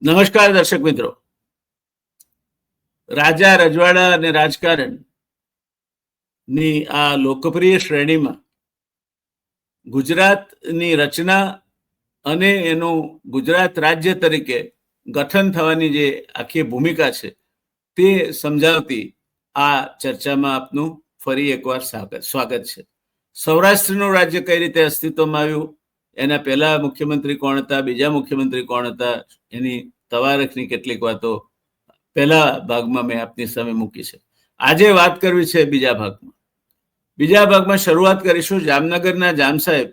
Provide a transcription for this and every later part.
નમસ્કાર દર્શક મિત્રો. રાજા રજવાડા અને રાજકારણની આ લોકપ્રિય શ્રેણીમાં ગુજરાતની રચના અને એનું ગુજરાત રાજ્ય તરીકે ગઠન થવાની જે આખી ભૂમિકા છે તે સમજાવતી આ ચર્ચામાં આપનું ફરી એકવાર સ્વાગત છે. સૌરાષ્ટ્રનું રાજ્ય કઈ રીતે અસ્તિત્વમાં આવ્યું, એના પહેલા મુખ્યમંત્રી કોણ હતા, બીજા મુખ્યમંત્રી કોણ હતા, એની તવારખની કેટલીક વાતો પહેલા ભાગમાં મેં આપની સામે મૂકી છે. આજે વાત કરવી છે બીજા ભાગમાં. બીજા ભાગમાં શરૂઆત કરીશું જામનગરના જામ સાહેબ.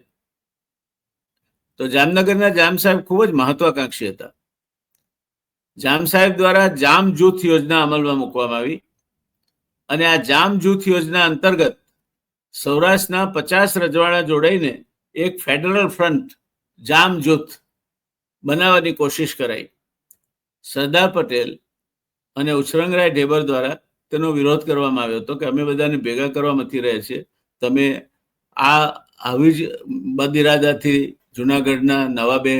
તો જામનગરના જામ સાહેબ ખૂબ જ મહત્વાકાંક્ષી હતા. જામ સાહેબ દ્વારા જામ જૂથ યોજના અમલમાં મૂકવામાં આવી અને આ જામ જૂથ યોજના અંતર્ગત સૌરાષ્ટ્રના 50 રજવાડા જોડાઈને એક ફેડરલ ફ્રન્ટ જામ જૂથ બનાવવાની કોશિશ કરાઈ. સરદાર પટેલ અને ઉછરંગરાય ઢેબર દ્વારા તેનો વિરોધ કરવામાં આવ્યો હતો કે અમે બધાને ભેગા કરવા મથી રહ્યા છીએ, તમે આવી જ બદઇરાદાથી જુનાગઢના નવાબે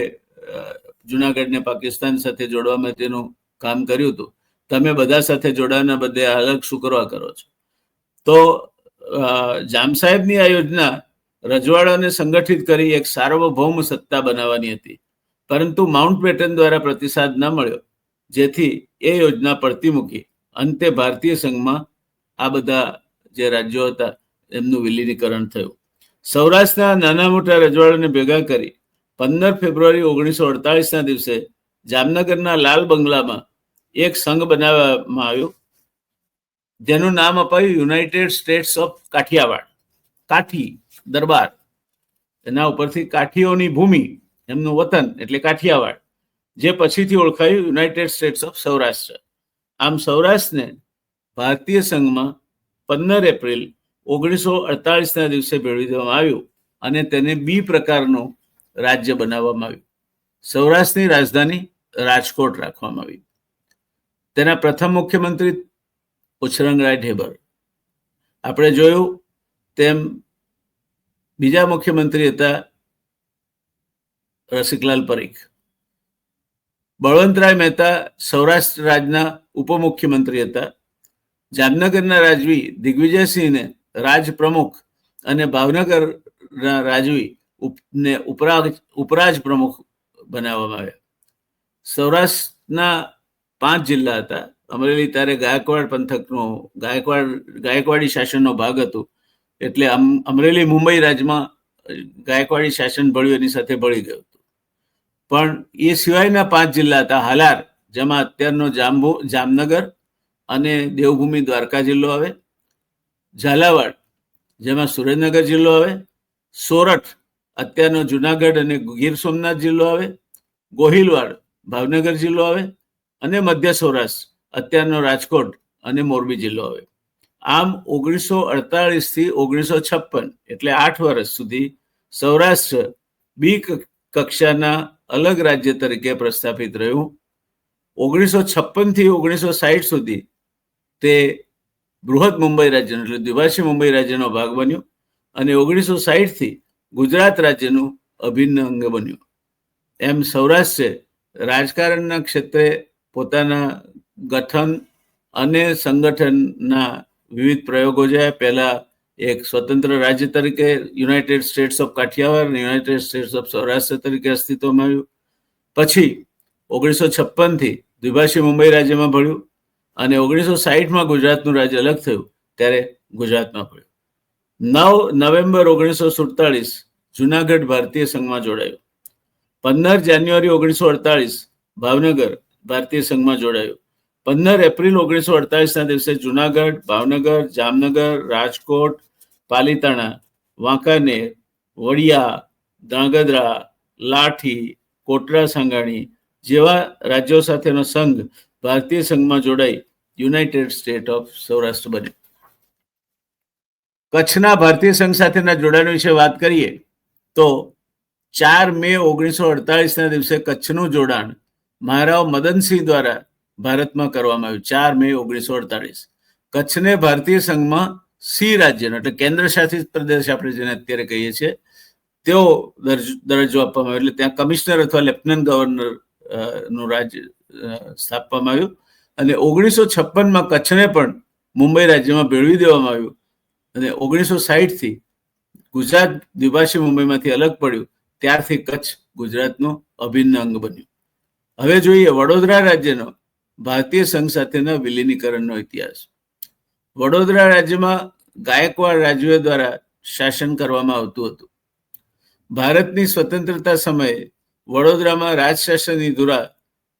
જુનાગઢને પાકિસ્તાન સાથે જોડવા માટેનું કામ કર્યું હતું, તમે બધા સાથે જોડાવાના બદલે અલગ શું કરવા કરો છો. તો જામ સાહેબની આ યોજના રજવાડાને સંગઠિત કરી એક સાર્વભૌમ સત્તા બનાવવાની હતી, પરંતુ માઉન્ટ બેટન દ્વારા પ્રતિસાદ ન મળ્યો, જેથી એ યોજના પડતી મૂકી. અંતે ભારતીય સંઘમાં આ બધા જે રાજ્યો હતા એમનું વિલીનીકરણ થયું. સૌરાષ્ટ્રના નાના મોટા રજવાડાને ભેગા કરી 15 ફેબ્રુઆરી 1948ના દિવસે જામનગરના લાલ બંગલામાં એક સંઘ બનાવવામાં આવ્યું, જેનું નામ અપાયું યુનાઇટેડ સ્ટેટ્સ ઓફ કાઠિયાવાડ. કાઠી દરબાર, એના ઉપરથી કાઠીઓની ભૂમિ, એમનું વતન એટલે કાઠિયાવાડ, જે પછીથી ઓળખાયું યુનાઇટેડ સ્ટેટ્સ ઓફ સૌરાષ્ટ્ર. આમ સૌરાષ્ટ્રને ભારતીય સંઘમાં 15 એપ્રિલ 1948ના દિવસે ભેળવી દેવામાં આવ્યું અને તેને બી પ્રકારનું રાજ્ય બનાવવામાં આવ્યું. સૌરાષ્ટ્રની રાજધાની રાજકોટ રાખવામાં આવી. તેના પ્રથમ મુખ્યમંત્રી ઉછરંગરાય ઢેબર. આપણે જોયું તેમ બીજા મુખ્યમંત્રી હતા રસિકલાલ પરીખ. બળવંતરાય મહેતા સૌરાષ્ટ્ર રાજના ઉપમુખ્યમંત્રી હતા. જામનગરના રાજવી દિગ્વિજયસિંહને રાજ પ્રમુખ અને ભાવનગરના રાજવી ને ઉપરાજ પ્રમુખ બનાવવામાં આવ્યા. સૌરાષ્ટ્રના 5 જિલ્લા હતા. અમરેલી ત્યારે ગાયકવાડ પંથકનો ગાયકવાડી શાસનનો ભાગ હતું, એટલે અમરેલી મુંબઈ રાજ્યમાં ગાયકવાડી શાસન ભળ્યું, એની સાથે ભળી ગયું હતું. પણ એ સિવાયના 5 જિલ્લા હતા. હાલાર, જેમાં અત્યારનો જામનગર અને દેવભૂમિ દ્વારકા જિલ્લો આવે. ઝાલાવાડ, જેમાં સુરેન્દ્રનગર જિલ્લો આવે. સોરઠ, અત્યારનો જુનાગઢ અને ગીર સોમનાથ જિલ્લો આવે. ગોહિલવાડ, ભાવનગર જિલ્લો આવે. અને મધ્ય સૌરાષ્ટ્ર, અત્યારનો રાજકોટ અને મોરબી જિલ્લો આવે. આમ 1948 થી 1956 એટલે 8 વર્ષ સુધી સૌરાષ્ટ્ર બી કક્ષાના અલગ રાજ્ય તરીકે પ્રસ્થાપિત રહ્યું. 1956 થી 1960 સુધી તે બૃહદ મુંબઈ રાજ્યનો એટલે દ્વિભાષી મુંબઈ રાજ્યનો ભાગ બન્યું અને 1960 થી ગુજરાત રાજ્યનું અભિન્ન અંગ બન્યું. એમ સૌરાષ્ટ્રે રાજકારણના ક્ષેત્રે પોતાના ગઠન અને સંગઠનના વિવિધ પ્રયોગો જોયા. પહેલા એક સ્વતંત્ર રાજ્ય તરીકે યુનાઇટેડ સ્ટેટ્સ ઓફ કાઠિયાવાડ અને યુનાઇટેડ સ્ટેટ્સ ઓફ સૌરાષ્ટ્ર તરીકે અસ્તિત્વમાં આવ્યું. પછી 1956 થી દ્વિભાષી મુંબઈ રાજ્યમાં ભળ્યું અને 1960માં ગુજરાતનું રાજ્ય અલગ થયું ત્યારે ગુજરાતમાં ભળ્યું. 9 નવેમ્બર 1947 જુનાગઢ ભારતીય સંઘમાં જોડાયું. 15 જાન્યુઆરી 1948 ભાવનગર ભારતીય સંઘમાં જોડાયું. 15 એપ્રિલ 1948ના દિવસે જુનાગઢ, ભાવનગર, જામનગર, રાજકોટ, પાલીતાણા, વાંકાનેર, વડિયા, ધ્રાંગધ્રા, લાઠી, કોટડા સાંગાણી જેવા રાજ્યો સાથેનો સંઘ ભારતીય સંઘમાં જોડાઈ યુનાઇટેડ સ્ટેટ ઓફ સૌરાષ્ટ્ર બન્યું. કચ્છના ભારતીય સંઘ સાથેના જોડાણ વિશે વાત કરીએ તો 4 મે 1948ના દિવસે કચ્છનું જોડાણ મહારાવ મદનસિંહ દ્વારા ભારતમાં કરવામાં આવ્યું. 4 મે 1948 કચ્છને ભારતીય સંઘમાં સી રાજ્યનો એટલે કેન્દ્ર શાસિત પ્રદેશ આપણે જેને અત્યારે કહીએ છીએ તેઓ દરજ્જો આપવામાં આવ્યો. એટલે ત્યાં કમિશનર અથવા લેફ્ટનન્ટ ગવર્નર નું રાજ્ય સ્થાપવામાં આવ્યું અને 1956માં કચ્છને પણ મુંબઈ રાજ્યમાં ભેળવી દેવામાં આવ્યું અને 1960થી ગુજરાત દ્વિભાષી મુંબઈમાંથી અલગ પડ્યું ત્યારથી કચ્છ ગુજરાતનું અભિન્ન અંગ બન્યું. હવે જોઈએ વડોદરા રાજ્યનો ભારતીય સંઘ સાથેના વિલીનીકરણનો ઇતિહાસ. વડોદરા રાજ્યમાં ગાયકવાડ રાજવીઓ દ્વારા શાસન કરવામાં આવતું હતું. ભારતની સ્વતંત્રતા સમયે વડોદરામાં રાજશાસનની ધુરા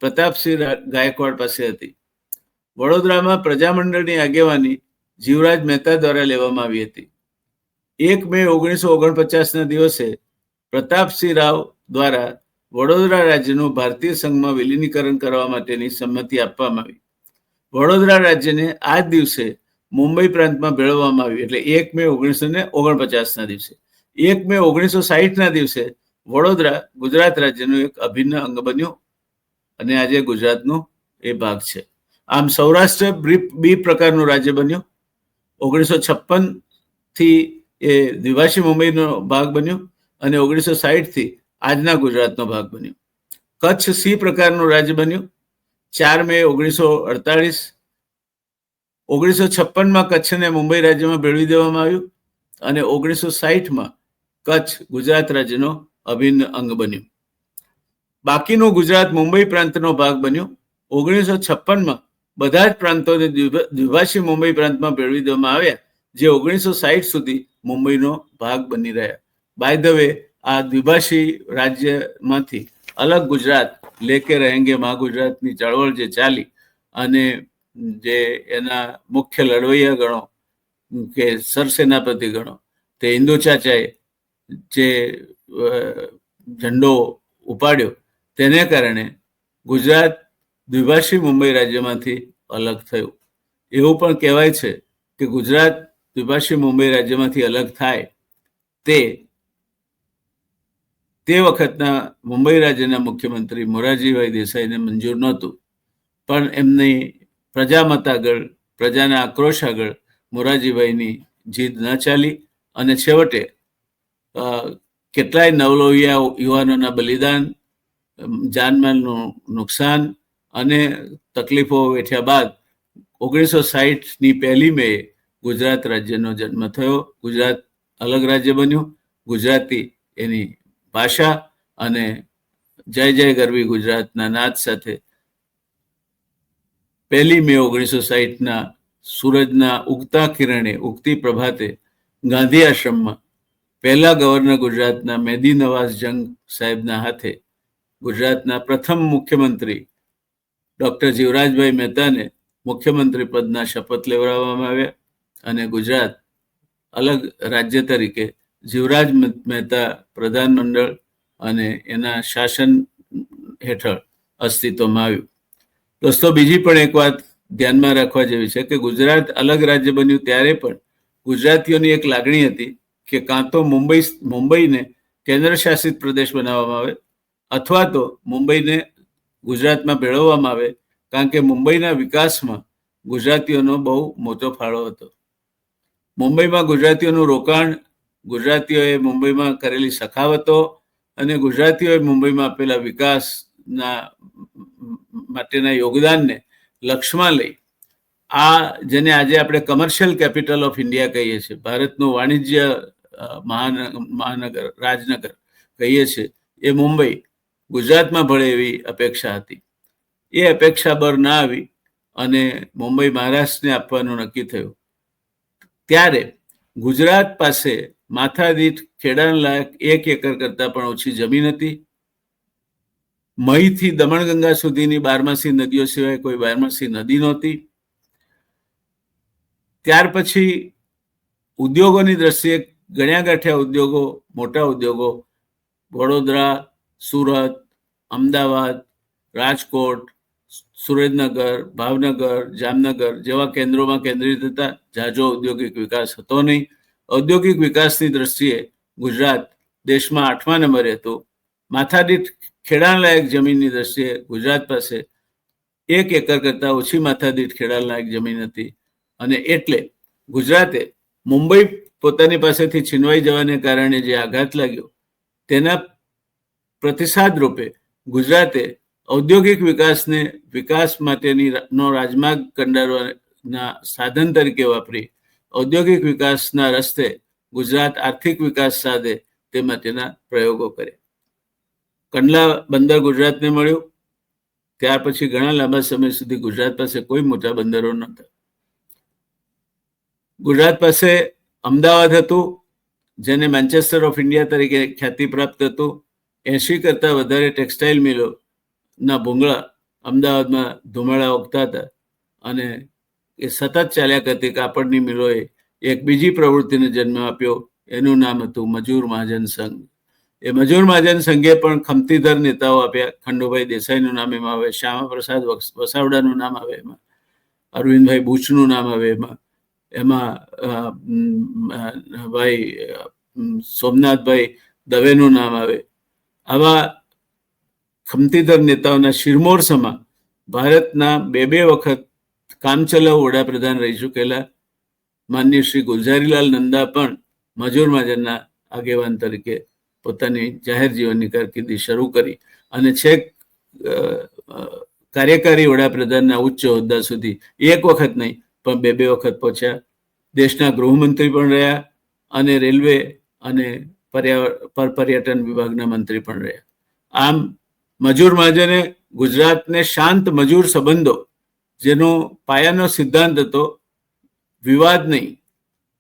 પ્રતાપસિંહ ગાયકવાડ પાસે હતી. વડોદરામાં પ્રજામંડળની આગેવાની જીવરાજ મહેતા દ્વારા લેવામાં આવી હતી. 1 મે 1949ના દિવસે પ્રતાપસિંહ રાવ દ્વારા વડોદરા રાજ્યનું ભારતીય સંઘમાં વિલીનીકરણ કરવા માટેની સંમતિ આપવામાં આવી. વડોદરા રાજ્યને આ જ દિવસે મુંબઈ પ્રાંતમાં ભેળવવામાં આવ્યું. એટલે 1 મે 1949ના દિવસે. 1 મે 1960ના દિવસે વડોદરા ગુજરાત રાજ્યનું એક અભિન્ન અંગ બન્યું અને આજે ગુજરાતનું એ ભાગ છે. આમ સૌરાષ્ટ્ર બી પ્રકારનું રાજ્ય બન્યું. 1956થી એ દ્વિભાષી મુંબઈનો ભાગ બન્યું અને 1960થી આજના ગુજરાતનો ભાગ બન્યો. કચ્છ સી પ્રકારનું રાજ્ય બન્યું 4 મે 1948. 1956માં કચ્છને મુંબઈ રાજ્યમાં ભેળવી દેવામાં આવ્યું અને 1960માં કચ્છ ગુજરાત રાજ્યનો અભિન્ન અંગ બન્યું. બાકીનું ગુજરાત મુંબઈ પ્રાંતનો ભાગ બન્યું. 1956માં બધા જ પ્રાંતોને દ્વિભાષી મુંબઈ પ્રાંતમાં ભેળવી દેવામાં આવ્યા, જે 1960 સુધી મુંબઈનો ભાગ બની રહ્યા. બાય ધ વે, આ દ્વિભાષી રાજ્યમાંથી અલગ ગુજરાત લેકે રહેંગે મા ગુજરાતની ચળવળ જે ચાલી અને જે એના મુખ્ય લડવૈયા ગણો કે સરસેનાપતિ ગણો તે ઇન્દુ ચાચાએ જે ઝંડો ઉપાડ્યો તેને કારણે ગુજરાત દ્વિભાષી મુંબઈ રાજ્યમાંથી અલગ થયું. એવું પણ કહેવાય છે કે ગુજરાત દ્વિભાષી મુંબઈ રાજ્યમાંથી અલગ થાય તે વખતના મુંબઈ રાજ્યના મુખ્યમંત્રી મોરારજીભાઈ દેસાઈને મંજૂર નહોતું, પણ એમની પ્રજામત આગળ, પ્રજાના આક્રોશ આગળ મોરારજીભાઈની જીદ ન ચાલી અને છેવટે કેટલાય નવલોહિયા યુવાનોના બલિદાન, જાનમાલનું નુકસાન અને તકલીફો વેઠ્યા બાદ 1960ની 1 મે ગુજરાત રાજ્યનો જન્મ થયો. ગુજરાત અલગ રાજ્ય બન્યું. ગુજરાતી એની ભાષા અને જય જય ગરવી ગુજરાતના નાદ સાથે 1 મે 1960ના સૂરજના ઉગતા કિરણે, ઉગતી પ્રભાતે ગાંધી આશ્રમમાં પહેલા ગવર્નર ગુજરાતના મેદી નવાઝ જંગ સાહેબના હાથે ગુજરાતના પ્રથમ મુખ્યમંત્રી ડૉક્ટર જીવરાજભાઈ મહેતાને મુખ્યમંત્રી પદના શપથ લેવડાવવામાં આવ્યા અને ગુજરાત અલગ રાજ્ય તરીકે જીવરાજ મહેતા પ્રધાનમંડળ અને એના શાસન હેઠળ અસ્તિત્વમાં આવ્યું. દોસ્તો, બીજી પણ એક વાત ધ્યાનમાં રાખવા જેવી છે કે ગુજરાત અલગ રાજ્ય બન્યું ત્યારે પણ ગુજરાતીઓની એક લાગણી હતી કે કાં તો મુંબઈને કેન્દ્ર શાસિત પ્રદેશ બનાવવામાં આવે અથવા તો મુંબઈને ગુજરાતમાં ભેળવવામાં આવે, કારણ કે મુંબઈના વિકાસમાં ગુજરાતીઓનો બહુ મોટો ફાળો હતો. મુંબઈમાં ગુજરાતીઓનું રોકાણ, ગુજરાતીઓએ મુંબઈમાં કરેલી સખાવતો અને ગુજરાતીઓએ મુંબઈમાં આપેલા વિકાસના માટેના યોગદાનને લક્ષ્યમાં લઈ આ જેને આજે આપણે કમર્શિયલ કેપિટલ ઓફ ઇન્ડિયા કહીએ છીએ, ભારતનું વાણિજ્ય મહાનગર, રાજનગર કહીએ છીએ, એ મુંબઈ ગુજરાતમાં ભળે એવી અપેક્ષા હતી. એ અપેક્ષા બર ના આવી અને મુંબઈ મહારાષ્ટ્રને આપવાનું નક્કી થયું. ત્યારે ગુજરાત પાસે માથાદીઠ ખેડાણ લાયક 1 એકર કરતાં પણ ઓછી જમીન હતી. મહીથી દમણગંગા સુધીની બારમાસી નદીઓ સિવાય કોઈ બારમાસી નદી નહોતી. ત્યાર પછી ઉદ્યોગોની દ્રષ્ટિએ ગણ્યા ગાંઠ્યા ઉદ્યોગો, મોટા ઉદ્યોગો વડોદરા, સુરત, અમદાવાદ, રાજકોટ, સુરેન્દ્રનગર, ભાવનગર, જામનગર જેવા કેન્દ્રોમાં કેન્દ્રિત હતા. ઝાઝો ઔદ્યોગિક વિકાસ હતો નહીં. ઔદ્યોગિક વિકાસની દ્રષ્ટિએ ગુજરાત દેશમાં 8મા નંબરે હતું. માથાદીઠ ખેડાણલાયક જમીનની દ્રષ્ટિએ ગુજરાત પાસે 1 એકર કરતાં ઓછી માથાદીઠ ખેડાણલાયક જમીન હતી અને એટલે ગુજરાતે મુંબઈ પોતાની પાસેથી છીનવાઈ જવાને કારણે જે આઘાત લાગ્યો તેના પ્રતિસાદ રૂપે ગુજરાતે ઔદ્યોગિક વિકાસને વિકાસ માટેની નો રાજમાર્ગ કંડારવાના સાધન તરીકે વાપરી ઔદ્યોગિક વિકાસના રસ્તે ગુજરાત આર્થિક વિકાસ સાધે તે માટેના પ્રયોગો કર્યા. કંડલા બંદર ગુજરાતને મળ્યું. ત્યાર પછી ઘણા લાંબા સમય સુધી ગુજરાત પાસે કોઈ મોટા બંદરો નહોતા. ગુજરાત પાસે અમદાવાદ હતું, જેને મેન્ચેસ્ટર ઓફ ઇન્ડિયા તરીકે ખ્યાતિ પ્રાપ્ત હતું. 80 કરતાં વધારે ટેક્સટાઇલ મિલો ના ભૂંગળા અમદાવાદમાં ધુમાડા ઓગતા હતા અને એ સતત ચાલ્યા કરતી કાપડની મિલોએ એક બીજી પ્રવૃત્તિને જન્મ આપ્યો. એનું નામ હતું મજૂર મહાજન સંઘ. એ મજૂર મહાજન સંઘે પણ ખમતીધર નેતાઓ આપ્યા. ખંડુભાઈ દેસાઈનું નામ એમાં આવે, શ્યામાપ્રસાદ વસાવડાનું નામ આવે એમાં, અરવિંદભાઈ બુચનું નામ આવે એમાં ભાઈ સોમનાથભાઈ દવેનું નામ આવે. આવા ખમતીધર નેતાઓના શિરમોર સમા ભારતના બે વખત કામચલાઉ વડાપ્રધાન રહી ચૂકેલા માનનીય શ્રી ગુલઝારીલાલ નંદા પણ મજૂર મહાજનના આગેવાન તરીકે પોતાની જાહેર જીવનની કારકિર્દી શરૂ કરી અને છેક કાર્યકારી વડાપ્રધાનના ઉચ્ચ હોદ્દા સુધી એક વખત નહીં પણ બે વખત પહોંચ્યા. દેશના ગૃહમંત્રી પણ રહ્યા અને રેલવે અને પર્યટન વિભાગના મંત્રી પણ રહ્યા. આમ મજૂર મહાજને ગુજરાતને શાંત મજૂર સંબંધો, જેનો પાયાનો સિદ્ધાંત હતો વિવાદ નહીં,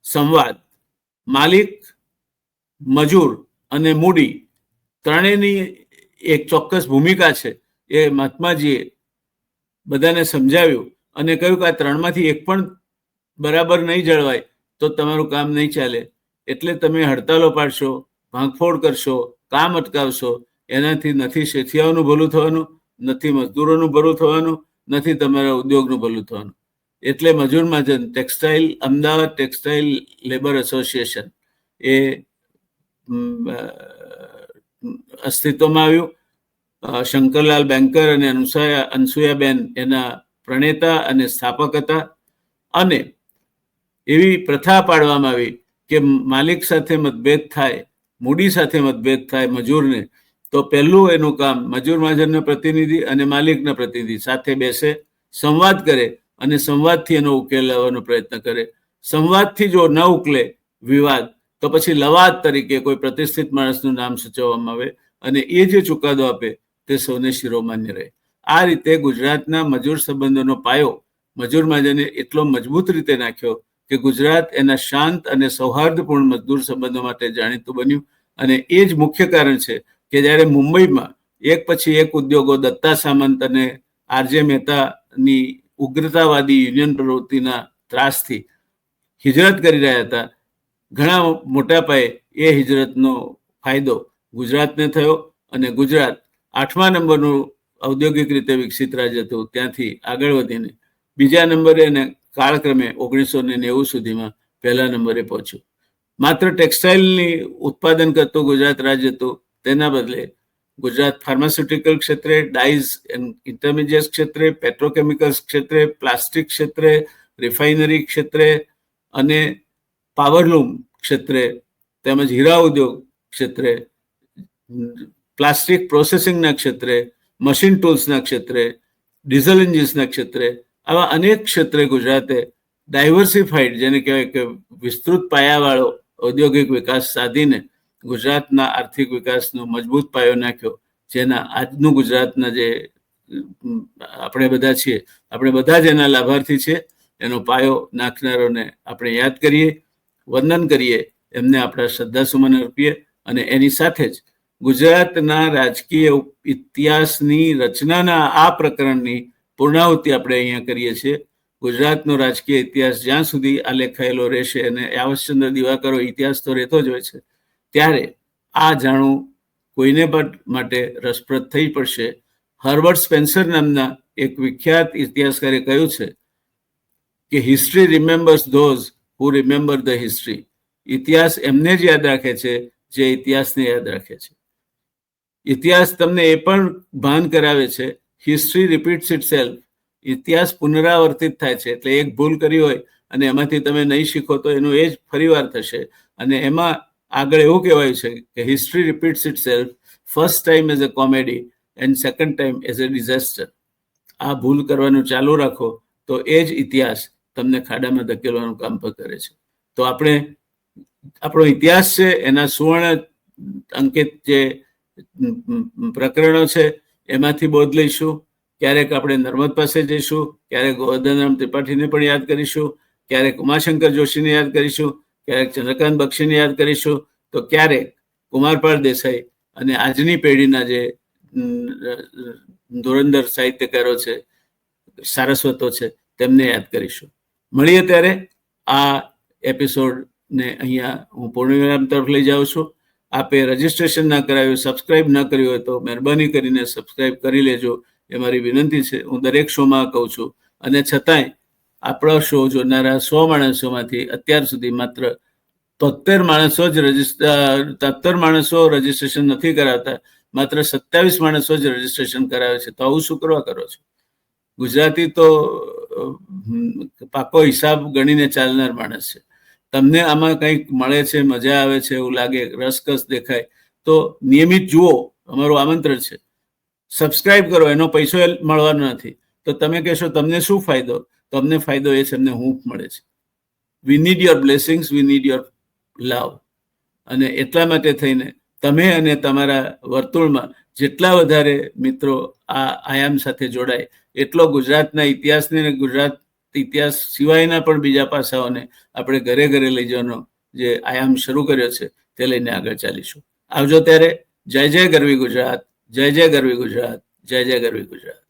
સંવાદ, માલિક, મજૂર અને મૂડી ત્રણેયની એક ચોક્કસ ભૂમિકા છે, એ મહાત્માજીએ બધાને સમજાવ્યું અને કહ્યું કે આ ત્રણમાંથી એક પણ બરાબર નહીં જળવાય તો તમારું કામ નહીં ચાલે. એટલે તમે હડતાલો પાડશો, ભાંગફોડ કરશો, કામ અટકાવશો, એનાથી નથી શેઠિયાઓનું ભલું થવાનું, નથી મજદૂરોનું ભલું થવાનું, નથી તમારા ઉદ્યોગનું ભલું થવાનું. એટલે Majoor Mahajan textile Ahmedabad textile labour association એ અસ્તિત્વમાં આવ્યું. શંકરલાલ બેન્કર અને અનસુયાબેન એના પ્રણેતા અને સ્થાપક હતા. અને એવી પ્રથા પાડવામાં આવી કે માલિક સાથે મતભેદ થાય, મૂડી સાથે મતભેદ થાય મજૂરને, તો પહેલું એનું કામ મજૂર મહાજનના પ્રતિનિધિ અને માલિકના પ્રતિનિધિ સાથે બેસે, સંવાદ કરે અને સંવાદથી એનો ઉકેલ લાવવાનો પ્રયત્ન કરે. સંવાદથી જો ન ઉકલે વિવાદ, તો પછી લવાદ તરીકે કોઈ પ્રતિષ્ઠિત માણસનું નામ સૂચવવામાં આવે અને એ જે ચુકાદો આપે તે સૌને શિરોમાન્ય રહે. આ રીતે ગુજરાતના મજૂર સંબંધોનો પાયો મજૂર મહાજને એટલો મજબૂત રીતે નાખ્યો કે ગુજરાત એના શાંત અને સૌહાર્દપૂર્ણ મજદૂર સંબંધો માટે જાણીતું બન્યું. અને એ જ મુખ્ય કારણ છે કે જ્યારે મુંબઈમાં એક પછી એક ઉદ્યોગો દત્તા સામંત અને આરજે મહેતાની ઉગ્રતાવાદી યુનિયન પ્રવૃત્તિના ત્રાસથી હિજરત કરી રહ્યા હતા, ઘણા મોટા પાયે એ હિજરતનો ફાયદો ગુજરાતને થયો અને ગુજરાત 8મા નંબરનું ઔદ્યોગિક રીતે વિકસિત રાજ્ય હતું, ત્યાંથી આગળ વધીને બીજા નંબરે અને કાળક્રમે 1990 સુધીમાં પહેલા નંબરે પહોંચ્યું. માત્ર ટેક્સટાઇલની ઉત્પાદન કરતું ગુજરાત રાજ્ય હતું, તેના બદલે ગુજરાત ફાર્માસ્યુટિકલ ક્ષેત્રે, ડાઇઝ એન્ડ ઇન્ટરમીડિયેટ ક્ષેત્રે, પેટ્રોકેમિકલ્સ ક્ષેત્રે, પ્લાસ્ટિક ક્ષેત્રે, રિફાઇનરી ક્ષેત્રે અને પાવરલૂમ ક્ષેત્રે તેમજ હીરા ઉદ્યોગ ક્ષેત્રે, પ્લાસ્ટિક પ્રોસેસિંગના ક્ષેત્રે, મશીન ટૂલ્સના ક્ષેત્રે, ડીઝલ એન્જિન્સના ક્ષેત્રે, આવા અનેક ક્ષેત્રે ગુજરાતે ડાયવર્સિફાઈડ, જેને કહેવાય કે વિસ્તૃત પાયાવાળો ઔદ્યોગિક વિકાસ સાધીને ગુજરાતના આર્થિક વિકાસનો મજબૂત પાયો નાખ્યો, જેના આજનું ગુજરાતના જે આપણે બધા છીએ, આપણે બધા જ એના લાભાર્થી છે. એનો પાયો નાખનારોને આપણે યાદ કરીએ, વંદન કરીએ, એમને આપણા શ્રદ્ધાસુમન અર્પીએ અને એની સાથે જ ગુજરાતના રાજકીય ઇતિહાસની રચનાના આ પ્રકરણની પૂર્ણાહુતિ આપણે અહીંયા કરીએ છીએ. ગુજરાતનો રાજકીય ઇતિહાસ જ્યાં સુધી આલેખાયેલો રહેશે, અને યાવશ્ચંદ્ર દિવાકરો ઇતિહાસ તો રહેતો જ હોય છે, ત્યારે આ જાણવું કોઈને પણ માટે રસપ્રદ થઈ પડશે. હર્બર્ટ સ્પેન્સર નામના એક વિખ્યાત ઇતિહાસકારે કહ્યું છે કે history remembers those who remember the history. ઇતિહાસ એમને જ યાદ રાખે છે જે ઇતિહાસને યાદ રાખે છે. ઇતિહાસ તમને એ પણ ભાન કરાવે છે, હિસ્ટ્રી રિપીટ્સ ઇટસેલ્ફ. ઇતિહાસ પુનરાવર્તિત થાય છે. એટલે એક ભૂલ કરી હોય અને એમાંથી તમે નહીં શીખો તો એનું એ જ ફરીવાર થશે. અને એમાં આગળ એવું કહેવાયું છે કે history repeats itself first time as a comedy and second time as a disaster. આ ભૂલ કરવાનું ચાલુ રાખો તો એ જ ઇતિહાસ તમને ખાડામાં ધકેલવાનું કામ પણ કરે છે. તો આપણે આપણો ઇતિહાસ છે એના સુવર્ણ અંકિત જે પ્રકરણો છે એમાંથી બોધ લઈશું. ક્યારેક આપણે નર્મદ પાસે જઈશું, ક્યારેક ગોવર્ધનરામ ત્રિપાઠીને પણ યાદ કરીશું, ક્યારેક ઉમાશંકર જોશીને યાદ કરીશું, ક્યારેક ચંદ્રકાંત બક્ષીને યાદ કરીશું, તો ક્યારેક કુમારપાળ દેસાઈ અને આજની પેઢીના જે ધુરંધર સાહિત્યકારો છે, સારસ્વતો છે, તેમને યાદ કરીશું. મળીએ ત્યારે. આ એપિસોડને અહીંયા હું પૂર્ણવિરામ તરફ લઈ જાઉં છું. આપે રજીસ્ટ્રેશન ના કરાવ્યું, સબસ્ક્રાઇબ ના કર્યું હોય તો મહેરબાની કરીને સબસ્ક્રાઇબ કરી લેજો, એ મારી વિનંતી છે. હું દરેક શોમાં કહું છું. અને છતાંય આપણા શો જોનારા 100 માણસોમાંથી અત્યાર સુધી માત્ર 73 માણસો રજીસ્ટ્રેશન નથી કરાવતા, માત્ર 27 માણસો જ રજીસ્ટ્રેશન કરાવે છે. તો આવું શું કરવા કરો છો? ગુજરાતી તો પાકો હિસાબ ગણીને ચાલનાર માણસ છે. તમને આમાં કંઈક મળે છે, મજા આવે છે, એવું લાગે, રસકસ દેખાય તો નિયમિત જુઓ, અમારું આમંત્રણ છે. સબસ્ક્રાઇબ કરો, એનો પૈસો મળવાનો નથી. તો તમે કહેશો તમને શું ફાયદો? તમને ફાયદો એ છે એમને હૂંફ મળે છે. We need your blessings, we need your લવ. અને એટલા માટે થઈને તમે અને તમારા વર્તુળમાં જેટલા વધારે મિત્રો આ આયામ સાથે જોડાય એટલો ગુજરાતના ઇતિહાસને અને ગુજરાત ઇતિહાસ સિવાયના પણ બીજા પાસાઓને આપણે ઘરે ઘરે લઈ જવાનો જે આયામ શરૂ કર્યો છે તે લઈને આગળ ચાલીશું. આવજો ત્યારે. જય જય ગરવી ગુજરાત, જય જય ગરવી ગુજરાત, જય જય ગરવી ગુજરાત.